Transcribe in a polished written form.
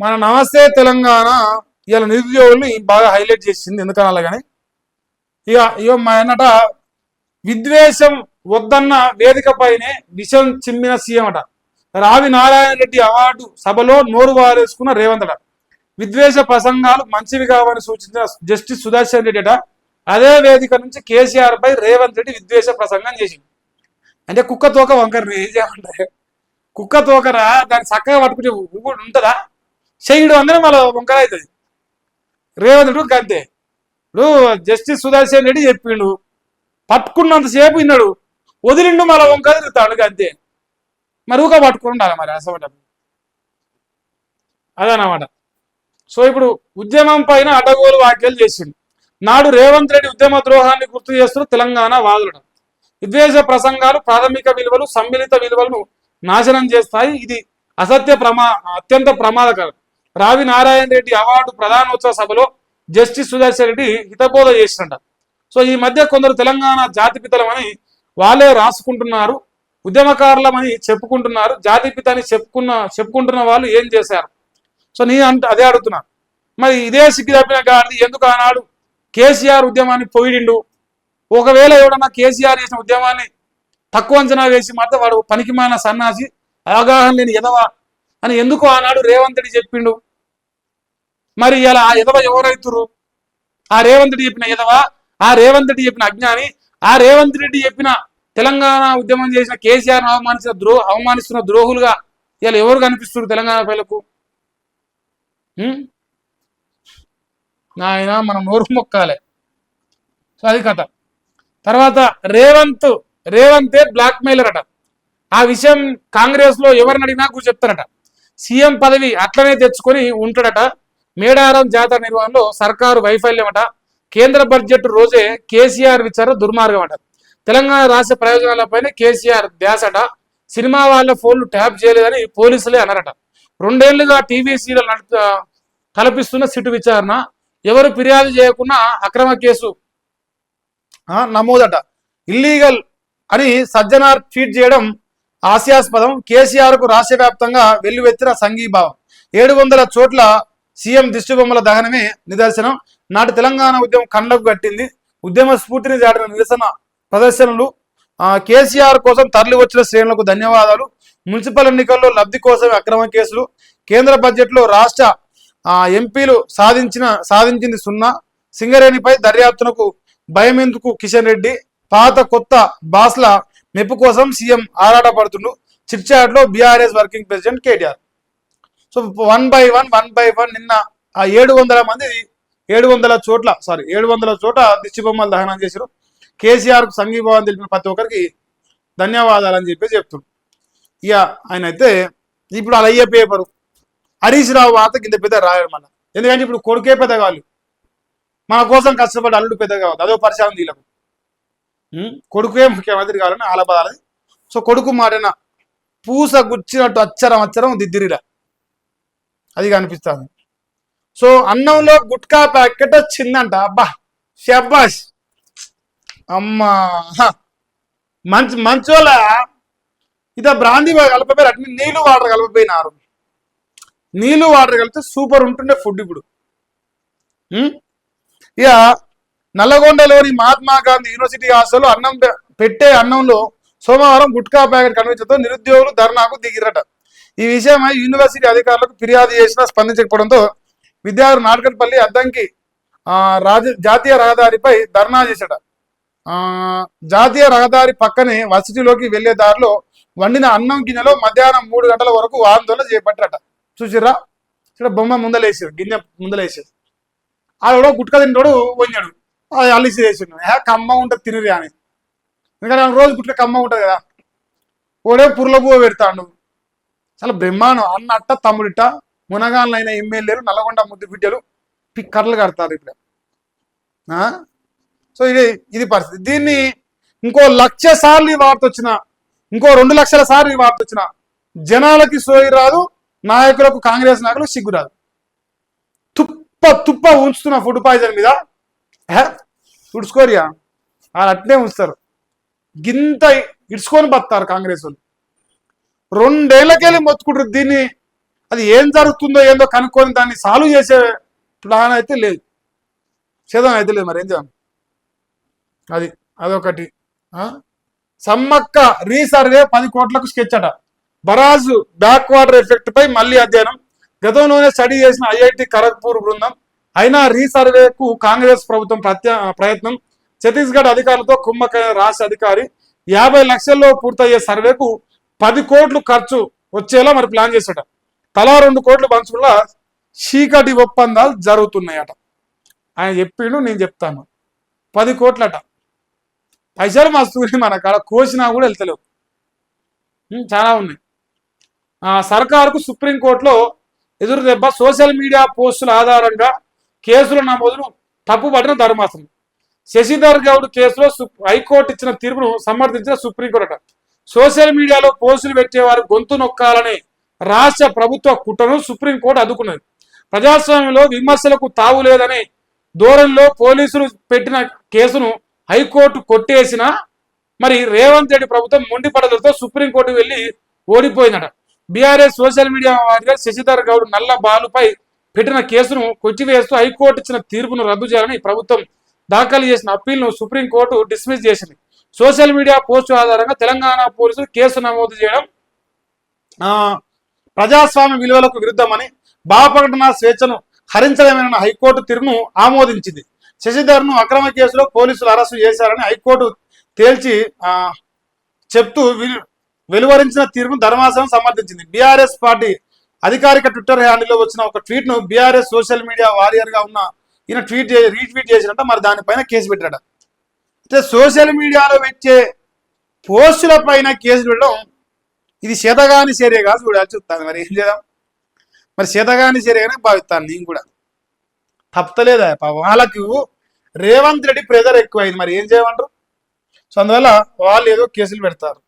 మన నమస్తే తెలంగాణ ఇవాళ నిరుద్యోగుల్ని బాగా హైలైట్ చేసింది ఎందుకనాల కానీ ఇక మా అన్నట విద్వేషం వద్దన్న వేదిక పైనే విషం చిమ్మిన సీఎం అట. రావి నారాయణ రెడ్డి అవార్డు సభలో నోరు వారేసుకున్న రేవంత్ అట. విద్వేష ప్రసంగాలు మంచివి కావని సూచించిన జస్టిస్ సుదర్శన్ రెడ్డి అట అదే వేదిక నుంచి కేసీఆర్ పై రేవంత్ రెడ్డి విద్వేష ప్రసంగం చేసింది. అంటే కుక్క తోక వంకర ఏం చేయమంటారు, కుక్క తోకరా దాన్ని చక్కగా పట్టుకుంటే ఉంటుందా, చెయ్యడు అందరం మళ్ళీ వంకర అవుతుంది. రేవంత్ రెడ్డి అంతే. ఇప్పుడు జస్టిస్ సుదర్శన్ రెడ్డి చెప్పిండు, పట్టుకున్నంతసేపు విన్నాడు, వదిలిండు మళ్ళీ వంకర తిరుగుతాడు అంతే. మరి ఊక పట్టుకుని ఉండాలి మరి అసలు అదనమాట. సో ఇప్పుడు ఉద్యమం పైన అడ్డగోలు వ్యాఖ్యలు చేసిండు. నాడు రేవంత్ రెడ్డి ఉద్యమ ద్రోహాన్ని గుర్తు చేస్తున్న తెలంగాణ వాదులు. విద్వేష ప్రసంగాలు ప్రాథమిక విలువలు సమ్మిళిత విలువలను నాశనం చేస్తాయి, ఇది అత్యంత ప్రమాదకరం. రావి నారాయణ రెడ్డి అవార్డు ప్రధానోత్సవ సభలో జస్టిస్ సుదర్శన్ రెడ్డి హితబోధ చేసినట. సో ఈ మధ్య కొందరు తెలంగాణ జాతిపితలమని వాళ్ళే రాసుకుంటున్నారు, ఉద్యమకారులమని చెప్పుకుంటున్నారు, జాతిపితని చెప్పుకుంటున్న వాళ్ళు ఏం చేశారు? సో అదే అడుగుతున్నా. మరి ఇదే సిగ్గు తప్పిన గాడిది ఎందుకు ఆనాడు కేసీఆర్ ఉద్యమాన్ని పొగిడిండు? ఒకవేళ ఎవడన్నా కేసీఆర్ చేసిన ఉద్యమాన్ని తక్కువ అంచనా వేసి మాత్రం వాడు పనికిమాలిన సన్నాసి, అవగాహన లేని ఎదవా అని ఎందుకు ఆనాడు రేవంత్ రెడ్డి చెప్పిండు? మరి ఇలా ఆ ఎదవ ఎవరైతురు? ఆ రేవంత్ రెడ్డి చెప్పిన ఎదవా, ఆ రేవంత్ రెడ్డి చెప్పిన అజ్ఞాని, ఆ రేవంత్ రెడ్డి చెప్పిన తెలంగాణ ఉద్యమం చేసిన కేసీఆర్ అవమానిస్తున్న ద్రోహులుగా ఇలా ఎవరు కనిపిస్తున్నారు తెలంగాణ ప్రజలకు? నాయన మనం నోరు మొక్కాలి. సో అది కథ. తర్వాత రేవంతే బ్లాక్ మెయిలర్ అట. ఆ విషయం కాంగ్రెస్ లో ఎవరిని అడిగినా కూడా చెప్తారట. సీఎం పదవి అట్లనే తెచ్చుకొని ఉంటాడట. మేడారం జాతర నిర్వహణలో సర్కారు వైఫల్యం అట. కేంద్ర బడ్జెట్ రోజే కేసీఆర్ విచారణ దుర్మార్గం అట. తెలంగాణ రాష్ట్ర ప్రయోజనాలపైన కేసీఆర్ ధ్యాసట. సినిమా వాళ్ళ ఫోన్లు ట్యాప్ చేయలేదని పోలీసులే అన్నారట. 2 ఏళ్లుగా టీవీ సీరియల్ కల్పిస్తున్న సిటు విచారణ, ఎవరు ఫిర్యాదు చేయకుండా అక్రమ కేసు నమోదట. ఇల్లీగల్ అని సజ్జనార్ ట్వీట్ చేయడం హాస్యాస్పదం. కేసీఆర్ కు రాష్ట్ర వ్యాప్తంగా వెల్లువెత్తిన సంఘీభావం. 700 చోట్ల సీఎం దిష్టిబొమ్మల దహనమే నిదర్శనం. నాటి తెలంగాణ ఉద్యమం కండకు కట్టింది. ఉద్యమ స్ఫూర్తిని దాటిన నిరసన ప్రదర్శనలు. కేసీఆర్ కోసం తరలి వచ్చిన శ్రేణులకు ధన్యవాదాలు. మున్సిపల్ ఎన్నికల్లో లబ్ధి కోసం అక్రమ కేసులు. కేంద్ర బడ్జెట్ లో రాష్ట్ర ఎంపీలు సాధించింది 0. సింగరేణిపై దర్యాప్తునకు భయమెందుకు కిషన్ రెడ్డి. పాత కొత్త బాస్ల మెప్పు కోసం సీఎం ఆరాటపడుతుండు. చిట్చాట్లో BRS working president KTR. So 1 by 1 నిన్న ఆ 700 చోట్ల దిష్టిబొమ్మలు దహనం చేశారు. కేసీఆర్ కు సంఘీభావం తెలిపిన ప్రతి ఒక్కరికి ధన్యవాదాలు అని చెప్పి చెప్తుండ్రు. ఇక ఆయన అయితే ఇప్పుడు అలా అయ్యే పేపరు హరీష్ రావు వాత కింద పెద్ద రాయడం అన్న. ఎందుకంటే ఇప్పుడు కొడుకే పెద్ద కావాలి, మన కోసం కష్టపడి అల్లుడు పెద్ద కావాలి, అదో పరిశానం తీలకు. కొడుకే ముఖ్యమంత్రి కావాలని ఆలబదాలది. సో కొడుకు మాటన పూస గుచ్చినట్టు అచ్చరం దిద్దిరిరా అది కనిపిస్తుంది. సో అన్నంలో గుట్కా ప్యాకెట్ వచ్చిందంట. అబ్బా షబ్బాష్ అమ్మా, మంచోళ్ళ ఇద బ్రాందీ కలిపిపోయారు. అట్లా నీళ్లు వాటర్ కలిపిపోయినారు. నీళ్లు వాటర్ కలిపితే సూపర్ ఉంటుండే ఫుడ్. ఇప్పుడు ఇక నల్లగొండలోని మహాత్మా గాంధీ యూనివర్సిటీ హాస్టల్లో అన్నంలో సోమవారం గుట్కా ప్యాకెట్ కనిపించడంతో నిరుద్యోగులు ధర్నాకు దిగిరట. ఈ విషయమై యూనివర్సిటీ అధికారులకు ఫిర్యాదు చేసినా స్పందించకపోవడంతో విద్యార్థులు నాటకపల్లి అద్దంకి జాతీయ రహదారిపై ధర్నా చేశాడ. జాతీయ రహదారి పక్కనే వర్సిటీలోకి వెళ్లే దారిలో వండిన అన్నం గిన్నెలో మధ్యాహ్నం 3 గంటల వరకు ఆందోళన చేపట్టారట. చూసిర్రా, ఇక్కడ బొమ్మ ముందలేసారు, గిన్నె ముందలేసారు. ఆడో గుట్కా తింటాడు వండాడు, అది అల్లిసి వేసిండు. కమ్మ ఉంటుంది తినరి అని. ఎందుకంటే రోజు గుట్క కమ్మ ఉంటుంది కదా. ఓడే పుర్ల పువ్వు పెడతాడు. చాలా బ్రహ్మాండం. అన్నట్ట తమ్ముడిట మునగాళ్ళైన ఎమ్మెల్యేలు నల్లగొండ ముద్దు బిడ్డలు కర్రలు కడతారు ఇప్పుడు. సో ఇది పరిస్థితి. దీన్ని ఇంకో 1,00,000 సార్లు ఈ వార్త వచ్చిన, ఇంకో 2 లక్షల సార్లు ఈ వార్త వచ్చిన జనాలకి సోయి రాదు, నాయకులకు కాంగ్రెస్ నాయకులకు సిగ్గు రాదు. తుప్ప ఉంచుతున్న ఫుడ్ పాయిజన్ మీద తుడుచుకోరియా వాళ్ళు అట్నే ఉంచుతారు. గింత ఇడ్చుకొని బతారు కాంగ్రెస్ వాళ్ళు. 2 ఏళ్లకెళ్ళి మొత్తుకుంటారు దీన్ని అది ఏం జరుగుతుందో ఏందో కనుక్కొని దాన్ని సాల్వ్ చేసే ప్లాన్ అయితే లేదు, చేద్దాం అయితే లేదు. మరి ఏం చేద్దాం, అదొకటి. సమ్మక్క రీసర్వే 10 కోట్లకు స్కెచ్ అట. బరాజు బ్యాక్ వాటర్ ఎఫెక్ట్ పై మళ్ళీ అధ్యయనం. గతంలోనే స్టడీ చేసిన ఐఐటి ఖరగ్పూర్ బృందం అయినా రీసర్వేకు కాంగ్రెస్ ప్రభుత్వం ప్రయత్నం. ఛత్తీస్గఢ్ అధికారులతో కుమ్మక్కైన రాష్ట్ర అధికారి 50 లక్షల్లో పూర్తయ్యే సర్వేకు 10 కోట్లు ఖర్చు వచ్చేలా మరి ప్లాన్ చేశాట. తలా 2 కోట్లు పంచుకున్న చీకటి ఒప్పందాలు జరుగుతున్నాయట. ఆయన చెప్పిండు, నేను చెప్తాను. 10 కోట్లట. పైసలు మస్తు మన కాడ కోసినా కూడా వెళ్తలేవు, చాలా ఉన్నాయి. సర్కారుకు సుప్రీంకోర్టులో ఎదురు దెబ్బ. సోషల్ మీడియా పోస్టుల ఆధారంగా కేసుల నమోదును తప్పుపట్టిన ధర్మాసనం. శశిధర్ గౌడ్ కేసులో హైకోర్టు ఇచ్చిన తీర్పును సమర్థించిన సుప్రీంకోర్టు. సోషల్ మీడియాలో పోస్టులు పెట్టేవారు గొంతు నొక్కాలనే రాష్ట్ర ప్రభుత్వ కుట్రను సుప్రీంకోర్టు అడ్డుకున్నది. ప్రజాస్వామ్యంలో విమర్శలకు తావు లేదనే ధోరణిలో పోలీసులు పెట్టిన కేసును హైకోర్టు కొట్టేసిన మరి రేవంత్ రెడ్డి ప్రభుత్వం మొండిపడలతో సుప్రీంకోర్టు వెళ్లి ఓడిపోయిందట. బీఆర్ఎస్ సోషల్ మీడియా వారిగా శశిధర్ గౌడ్ నల్ల బాలుపై పెట్టిన కేసును కొట్టివేస్తూ హైకోర్టు ఇచ్చిన తీర్పును రద్దు చేయాలని ప్రభుత్వం దాఖలు చేసిన అప్పీల్ను సుప్రీంకోర్టు డిస్మిస్ చేసింది. సోషల్ మీడియా పోస్టు ఆధారంగా తెలంగాణ పోలీసులు కేసు నమోదు చేయడం ప్రజాస్వామ్య విలువలకు విరుద్ధమని, భావప్రకటన స్వేచ్ఛను హరించడమేనన్న హైకోర్టు తీర్పును ఆమోదించింది. శశిధర్ను అక్రమ కేసులో పోలీసులు అరెస్టు చేశారని హైకోర్టు తేల్చి చెప్తూ వెలువరించిన తీర్పును ధర్మాసనం సమర్థించింది. బీఆర్ఎస్ పార్టీ అధికారిక ట్విట్టర్ హ్యాండిల్లో వచ్చిన ఒక ట్వీట్ ను బీఆర్ఎస్ సోషల్ మీడియా వారియర్ గా ఉన్న ఈయన రీట్వీట్ చేసినట్ట. మరి దానిపైన కేసు పెట్టాడ. అంటే సోషల్ మీడియాలో పెట్టే పోస్టుల పైన కేసు పెట్టడం ఇది శతగాని చర్య కాదు. చూస్తాను మరి ఏం చేద్దాం. మరి శతగాని చర్యగానే భావిస్తాను నేను కూడా. తప్పలేదా పాపం వాళ్ళకు రేవంత్ రెడ్డి ప్రెజర్ ఎక్కువైంది. మరి ఏం చేయమంటారు? సో అందువల్ల వాళ్ళు ఏదో కేసులు పెడతారు.